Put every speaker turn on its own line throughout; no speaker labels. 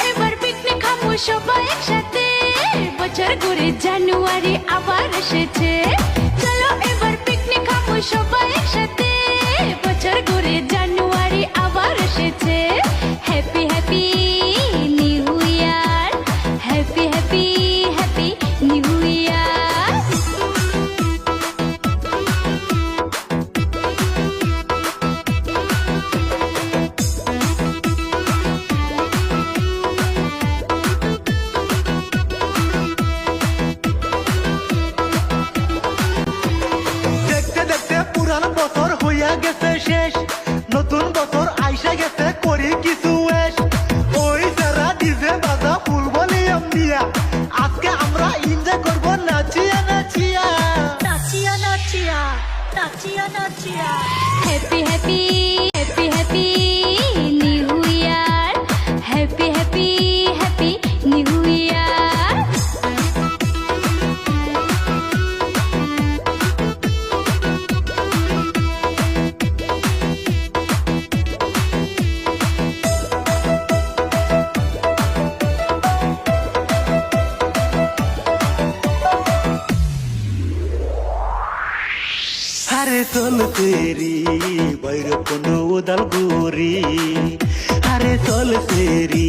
এবার পিকনিক খাবো সবাই একসাথে, বছর ঘুরে জানুয়ারি আবার এসেছে। চলো এবার পিকনিক খাবো সবাই একসাথে, বছর ঘুরে জানুয়ারি আবার এসেছে। Happy happy new year, happy happy happy new ইয়ার।
দেখতে দেখতে পুরান বছর হইয়া গেছে শেষ, নতুন বছর আইসা গেছে করি কিছু এস। ওই যারা ডিজে বাজা ফুল ভলিউম দিয়া, আজকে আমরা এনজয় করব নাচিয়া নাচিয়া
নাচিয়া নাচিয়া নাচিয়া নাচিয়া।
Happy happy happy happy new year, happy happy happy new year.
আরে চল তেরি বৈরকুণ্ড উদালগুড়ি, আরে চল তেরি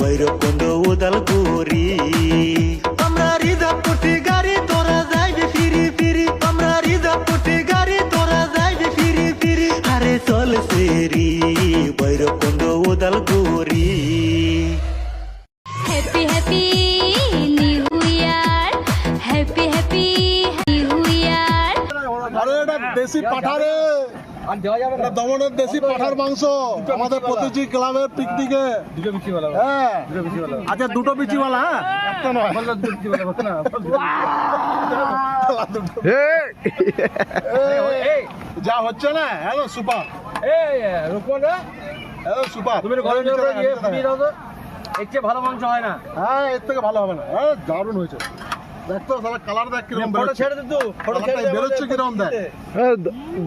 বৈরকুণ্ড উদালগুড়ি। আমরা রিজার্ভ করতে গাড়ি তোরা যাইবে ফিরি ফিরি, আমরা রিজার্ভ করতে গাড়ি তোরা যাইবে ফিরি ফিরি। আরে চল তেরি Bairkund Udalguri.
Happy happy new year, happy happy new year.
আরে এটা দেশি পাঠারে, এটা দমনের দেশি পাঠার মাংস আমাদের প্রতিটি ক্লাবের পিকনিকে। হ্যাঁ আচ্ছা দুটো বিচিওয়ালা, হ্যাঁ একটা নয়। এই, যা হচ্ছে না একদম সুপার, একদম সুপার। তুমি
এর চেয়ে ভালো মাংস হয় না।
হ্যাঁ এর থেকে ভালো হবে না। হ্যাঁ দারুণ হয়েছে, দেখতো তাহলে কালার দেখ কিরকম
ফটো ছেড়ে দে তো, ফটো ছেড়ে দে,
বেরোচ্ছে কিরকম দেখ।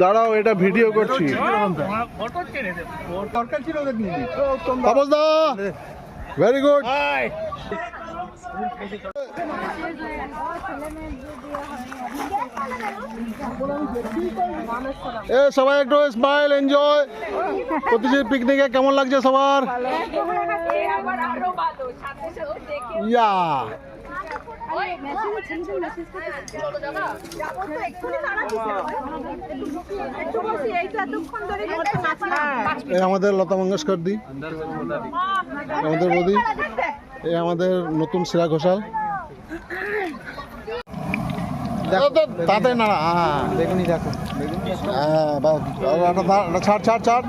দাঁড়াও এটা ভিডিও করছি।
দরকার ছিল ওদের নিয়ে নি।
Tapas da very good. এ সবাই একটু স্মাইল এনজয়। প্রতিটি পিকনিকে কেমন লাগছে সবার? ইয়া এই আমাদের লতা মঙ্গেশকর দি, আমাদের বৌদি, এই আমাদের নতুন শ্রেয়া ঘোষাল। তাতে না
বেগুনি দেখো,
ছাড় ছাড় ছাড়।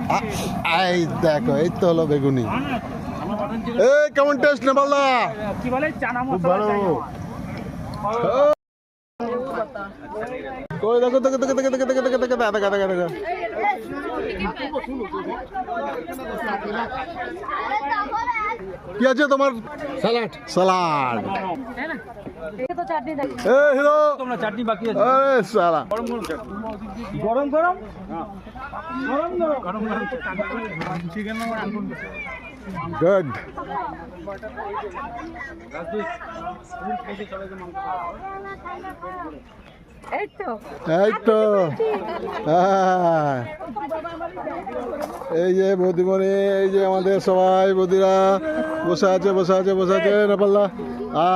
এই দেখো এই তো হলো বেগুনি। এই কেমন টেস্ট নেপালদা?
কি বলে চানা
খুব
মশলা
ভালো। ওই দেখো দেখো দেখো দেখো দেখো দেখো দেখো দেখো দেখো দেখো দেখো। কি আছে তোমার? স্যালাড। স্যালাড। এ হিরো
তোমরা চাটনি বাকি আছে।
আরে সালা
গরম গরম গরম গরম গরম গরম গরম চিকেন নাম আনবো।
গুড।
এই তো
এই তো হ্যাঁ। এই যে বৌদিমণি, এই যে আমাদের সবাই বৌদিরা বসে আছে বসে আছে বসে আছে। নেপালদা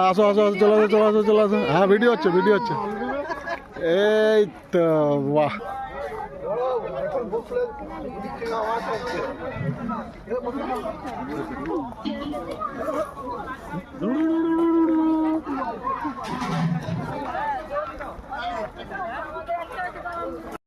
আসো আসো আসো, চলো আসো চলো আসো চলো আসো। হ্যাঁ ভিডিও হচ্ছে ভিডিও হচ্ছে। এই তো বাহ।